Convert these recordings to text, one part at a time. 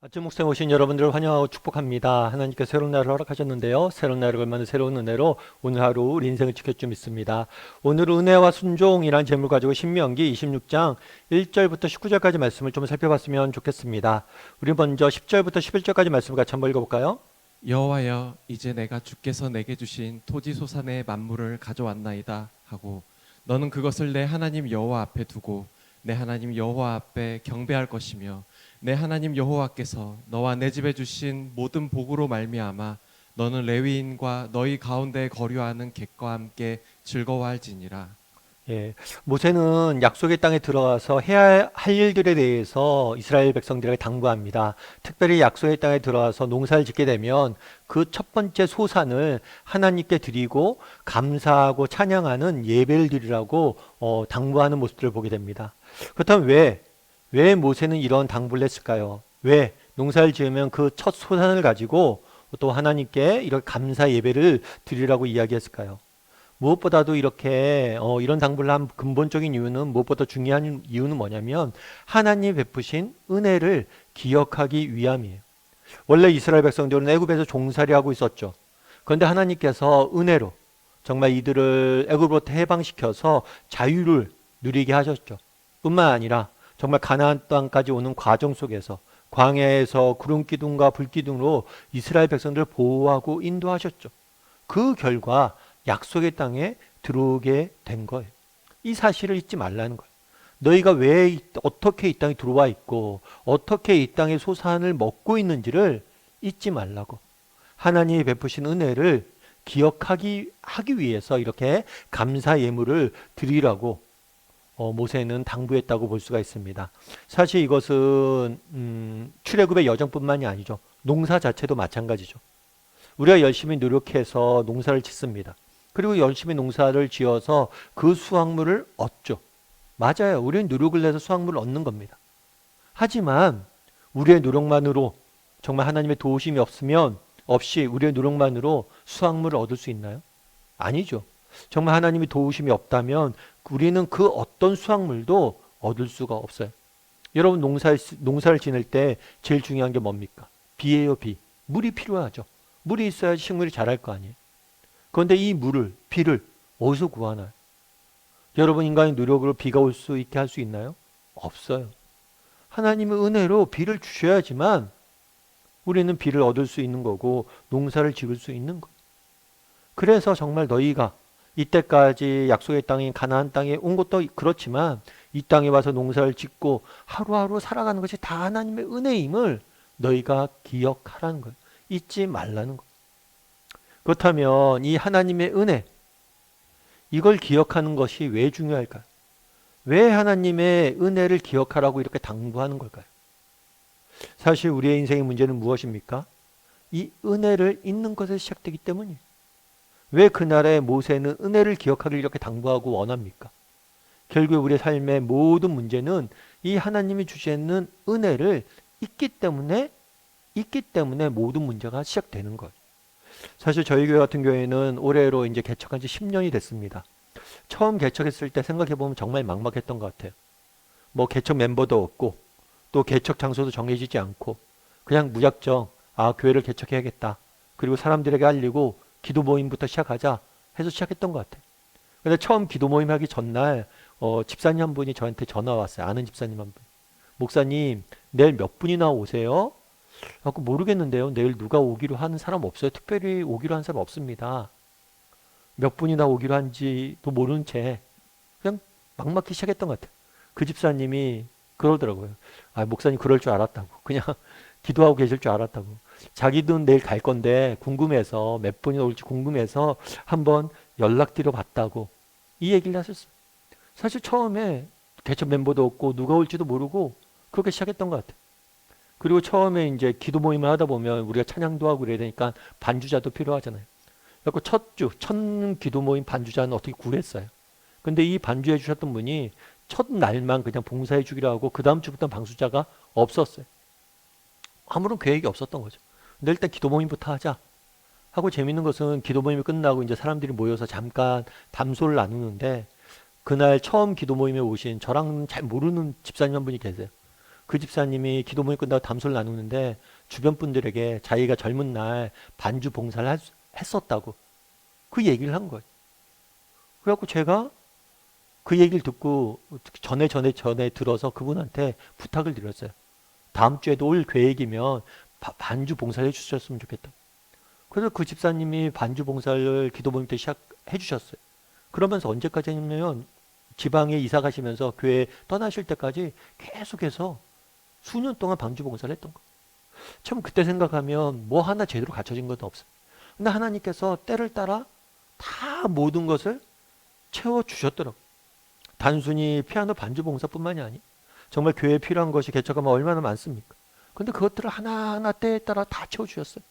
아침 묵상에 오신 여러분들을 환영하고 축복합니다. 하나님께 새로운 날을 허락하셨는데요. 새로운 날을 걸맞는 새로운 은혜로 오늘 하루 우리 인생을 지킬 줄 믿습니다. 오늘 은혜와 순종이라는 제목을 가지고 신명기 26장 1절부터 19절까지 말씀을 좀 살펴봤으면 좋겠습니다. 우리 먼저 10절부터 11절까지 말씀을 같이 한번 읽어볼까요? 여호와여, 이제 내가 주께서 내게 주신 토지 소산의 만물을 가져왔나이다 하고 너는 그것을 내 하나님 여호와 앞에 두고 내 하나님 여호와 앞에 경배할 것이며 내 하나님 여호와께서 너와 내 집에 주신 모든 복으로 말미암아 너는 레위인과 너희 가운데 거류하는 객과 함께 즐거워할지니라. 예, 모세는 약속의 땅에 들어가서 해야 할 일들에 대해서 이스라엘 백성들에게 당부합니다. 특별히 약속의 땅에 들어가서 농사를 짓게 되면 그 첫 번째 소산을 하나님께 드리고 감사하고 찬양하는 예배를 드리라고 당부하는 모습들을 보게 됩니다. 그렇다면 왜 모세는 이런 당부를 했을까요? 왜 농사를 지으면 그 첫 소산을 가지고 또 하나님께 이렇게 감사 예배를 드리라고 이야기했을까요? 무엇보다도 이렇게 이런 당부를 한 근본적인 이유는 무엇보다 중요한 이유는 뭐냐면 하나님이 베푸신 은혜를 기억하기 위함이에요. 원래 이스라엘 백성들은 애굽에서 종살이 하고 있었죠. 그런데 하나님께서 은혜로 정말 이들을 애굽으로부터 해방시켜서 자유를 누리게 하셨죠. 뿐만 아니라 정말 가나안 땅까지 오는 과정 속에서 광야에서 구름 기둥과 불 기둥으로 이스라엘 백성들을 보호하고 인도하셨죠. 그 결과 약속의 땅에 들어오게 된 거예요. 이 사실을 잊지 말라는 거예요. 너희가 어떻게 이 땅에 들어와 있고 어떻게 이 땅의 소산을 먹고 있는지를 잊지 말라고. 하나님이 베푸신 은혜를 하기 위해서 이렇게 감사 예물을 드리라고 모세는 당부했다고 볼 수가 있습니다. 사실 이것은 출애굽의 여정뿐만이 아니죠. 농사 자체도 마찬가지죠. 우리가 열심히 노력해서 농사를 짓습니다. 그리고 열심히 농사를 지어서 그 수확물을 얻죠. 맞아요. 우리는 노력을 내서 수확물을 얻는 겁니다. 하지만 우리의 노력만으로 정말 하나님의 도우심이 없이 우리의 노력만으로 수확물을 얻을 수 있나요? 아니죠. 정말 하나님의 도우심이 없다면 우리는 그 어떤 수확물도 얻을 수가 없어요. 여러분 농사를 지낼 때 제일 중요한 게 뭡니까? 비예요, 비. 물이 필요하죠. 물이 있어야 식물이 자랄 거 아니에요. 그런데 이 비를 어디서 구하나요? 여러분 인간의 노력으로 비가 올 수 있게 할 수 있나요? 없어요. 하나님의 은혜로 비를 주셔야지만 우리는 비를 얻을 수 있는 거고 농사를 지을 수 있는 거예요. 그래서 정말 너희가 이때까지 약속의 땅인 가나안 땅에 온 것도 그렇지만 이 땅에 와서 농사를 짓고 하루하루 살아가는 것이 다 하나님의 은혜임을 너희가 기억하라는 거예요. 잊지 말라는 거예요. 그렇다면 이 하나님의 은혜, 이걸 기억하는 것이 왜 중요할까요? 왜 하나님의 은혜를 기억하라고 이렇게 당부하는 걸까요? 사실 우리의 인생의 문제는 무엇입니까? 이 은혜를 잊는 것에서 시작되기 때문이에요. 왜 그날의 모세는 은혜를 기억하기를 이렇게 당부하고 원합니까? 결국 우리의 삶의 모든 문제는 이 하나님이 주시는 은혜를 잊기 때문에 모든 문제가 시작되는 거예요. 사실 저희 교회 같은 경우에는 올해로 이제 개척한 지 10년이 됐습니다. 처음 개척했을 때 생각해보면 정말 막막했던 것 같아요. 뭐 개척 멤버도 없고 또 개척 장소도 정해지지 않고 그냥 무작정 교회를 개척해야겠다. 그리고 사람들에게 알리고 기도 모임부터 시작하자 해서 시작했던 것 같아요. 근데 처음 기도 모임 하기 전날 집사님 한 분이 저한테 전화 왔어요. 아는 집사님 한 분. 목사님 내일 몇 분이나 오세요? 모르겠는데요. 내일 누가 오기로 하는 사람 없어요. 특별히 오기로 한 사람 없습니다. 몇 분이나 오기로 한지도 모르는 채 그냥 막 맞기 시작했던 것 같아요. 그 집사님이 그러더라고요. 목사님 그럴 줄 알았다고. 그냥 기도하고 계실 줄 알았다고. 자기도 내일 갈 건데 궁금해서 몇 분이나 올지 궁금해서 한번 연락드려 봤다고 이 얘기를 하셨어요. 사실 처음에 개척 멤버도 없고 누가 올지도 모르고 그렇게 시작했던 것 같아요. 그리고 처음에 이제 기도 모임을 하다 보면 우리가 찬양도 하고 그래야 되니까 반주자도 필요하잖아요. 그래서 첫 기도 모임 반주자는 어떻게 구했어요. 근데 이 반주해 주셨던 분이 첫 날만 그냥 봉사해 주기로 하고 그 다음 주부터 방수자가 없었어요. 아무런 계획이 없었던 거죠. 근데 일단 기도 모임부터 하자 하고 재밌는 것은 기도 모임이 끝나고 이제 사람들이 모여서 잠깐 담소를 나누는데 그날 처음 기도 모임에 오신 저랑 잘 모르는 집사님 한 분이 계세요. 그 집사님이 기도 모임 끝나고 담소를 나누는데 주변 분들에게 자기가 젊은 날 반주 봉사를 했었다고 그 얘기를 한 거예요. 그래갖고 제가 그 얘기를 듣고 전에 들어서 그분한테 부탁을 드렸어요. 다음 주에도 올 계획이면 반주 봉사를 해주셨으면 좋겠다. 그래서 그 집사님이 반주 봉사를 기도 모임 때 시작해 주셨어요. 그러면서 언제까지 했냐면 지방에 이사 가시면서 교회 떠나실 때까지 계속해서 수년 동안 반주 봉사를 했던 거예요. 참 그때 생각하면 뭐 하나 제대로 갖춰진 것도 없어요. 근데 하나님께서 때를 따라 다 모든 것을 채워주셨더라고요. 단순히 피아노 반주 봉사뿐만이 아니 정말 교회에 필요한 것이 개척하면 얼마나 많습니까? 근데 그것들을 하나하나 때에 따라 다 채워주셨어요.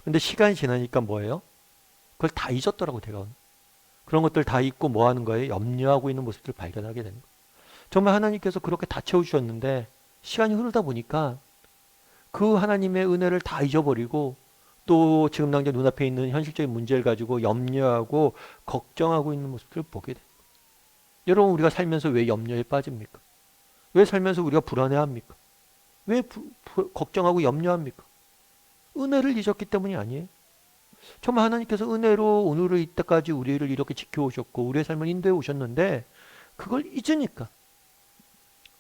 근데 시간이 지나니까 뭐예요? 그걸 다 잊었더라고 제가. 그런 것들 다 잊고 뭐 하는 거예요? 염려하고 있는 모습들을 발견하게 되는 거예요. 정말 하나님께서 그렇게 다 채워주셨는데 시간이 흐르다 보니까 그 하나님의 은혜를 다 잊어버리고 또 지금 당장 눈앞에 있는 현실적인 문제를 가지고 염려하고 걱정하고 있는 모습들을 보게 돼요. 여러분 우리가 살면서 왜 염려에 빠집니까? 왜 살면서 우리가 불안해합니까? 왜 걱정하고 염려합니까? 은혜를 잊었기 때문이 아니에요. 정말 하나님께서 은혜로 오늘의 이때까지 우리를 이렇게 지켜오셨고 우리의 삶을 인도해 오셨는데 그걸 잊으니까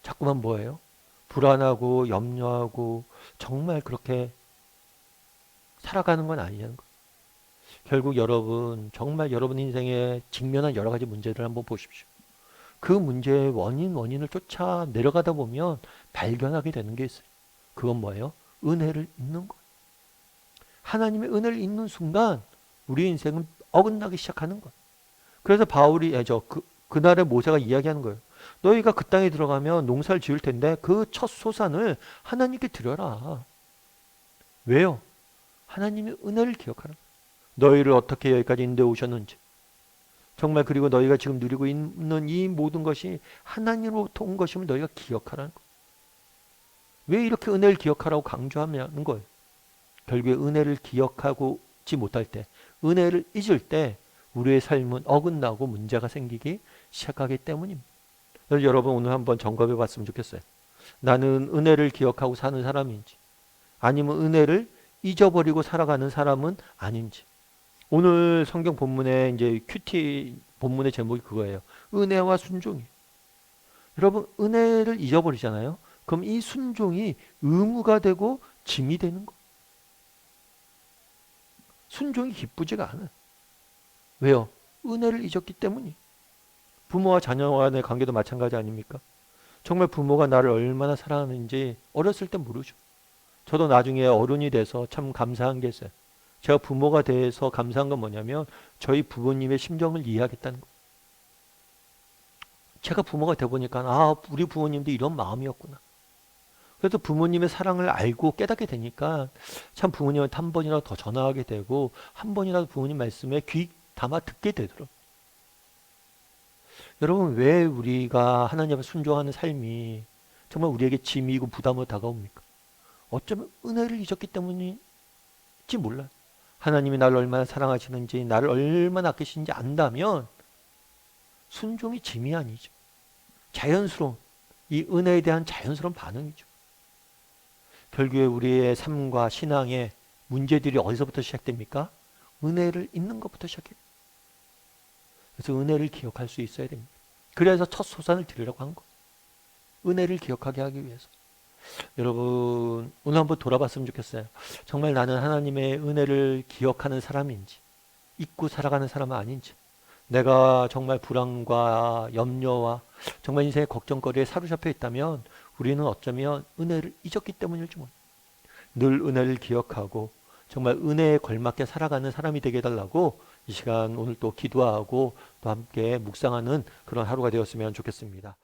자꾸만 뭐예요? 불안하고 염려하고 정말 그렇게 살아가는 건 아니냐는 거예요. 결국 여러분 정말 여러분 인생에 직면한 여러 가지 문제를 한번 보십시오. 그 문제의 원인을 쫓아 내려가다 보면 발견하게 되는 게 있어요. 그건 뭐예요? 은혜를 잊는 거예요. 하나님의 은혜를 잊는 순간 우리 인생은 어긋나기 시작하는 거예요. 그래서 바울이 그날의 모세가 이야기하는 거예요. 너희가 그 땅에 들어가면 농사를 지을 텐데 그 첫 소산을 하나님께 드려라. 왜요? 하나님의 은혜를 기억하라. 너희를 어떻게 여기까지 인도해 오셨는지 정말 그리고 너희가 지금 누리고 있는 이 모든 것이 하나님으로부터 온 것임을 너희가 기억하라는 거예요. 왜 이렇게 은혜를 기억하라고 강조하냐는 거예요. 결국에 은혜를 기억하지 못할 때, 은혜를 잊을 때 우리의 삶은 어긋나고 문제가 생기기 시작하기 때문입니다. 그래서 여러분 오늘 한번 점검해 봤으면 좋겠어요. 나는 은혜를 기억하고 사는 사람인지 아니면 은혜를 잊어버리고 살아가는 사람은 아닌지. 오늘 성경 본문의 이제 큐티 본문의 제목이 그거예요. 은혜와 순종이. 여러분 은혜를 잊어버리잖아요. 그럼 이 순종이 의무가 되고 짐이 되는 거예요. 순종이 기쁘지가 않아요. 왜요? 은혜를 잊었기 때문이. 부모와 자녀 간의 관계도 마찬가지 아닙니까? 정말 부모가 나를 얼마나 사랑하는지 어렸을 때 모르죠. 저도 나중에 어른이 돼서 참 감사한 게 있어요. 제가 부모가 돼서 감사한 건 뭐냐면 저희 부모님의 심정을 이해하겠다는 거예요. 제가 부모가 돼 보니까 우리 부모님도 이런 마음이었구나. 그래서 부모님의 사랑을 알고 깨닫게 되니까 참 부모님한테 한 번이라도 더 전화하게 되고 한 번이라도 부모님 말씀에 귀 담아 듣게 되더라고요. 여러분 왜 우리가 하나님 앞에 순종하는 삶이 정말 우리에게 짐이고 부담으로 다가옵니까? 어쩌면 은혜를 잊었기 때문인지 몰라요. 하나님이 나를 얼마나 사랑하시는지 나를 얼마나 아끼시는지 안다면 순종이 짐이 아니죠. 자연스러운 이 은혜에 대한 자연스러운 반응이죠. 결국에 우리의 삶과 신앙의 문제들이 어디서부터 시작됩니까? 은혜를 잊는 것부터 시작해요. 그래서 은혜를 기억할 수 있어야 됩니다. 그래서 첫 소산을 드리라고 한 거예요. 은혜를 기억하게 하기 위해서. 여러분 오늘 한번 돌아봤으면 좋겠어요. 정말 나는 하나님의 은혜를 기억하는 사람인지 잊고 살아가는 사람은 아닌지, 내가 정말 불안과 염려와 정말 인생의 걱정거리에 사로잡혀 있다면 우리는 어쩌면 은혜를 잊었기 때문일지 모릅니다. 늘 은혜를 기억하고 정말 은혜에 걸맞게 살아가는 사람이 되게 해달라고 이 시간 오늘 또 기도하고 또 함께 묵상하는 그런 하루가 되었으면 좋겠습니다.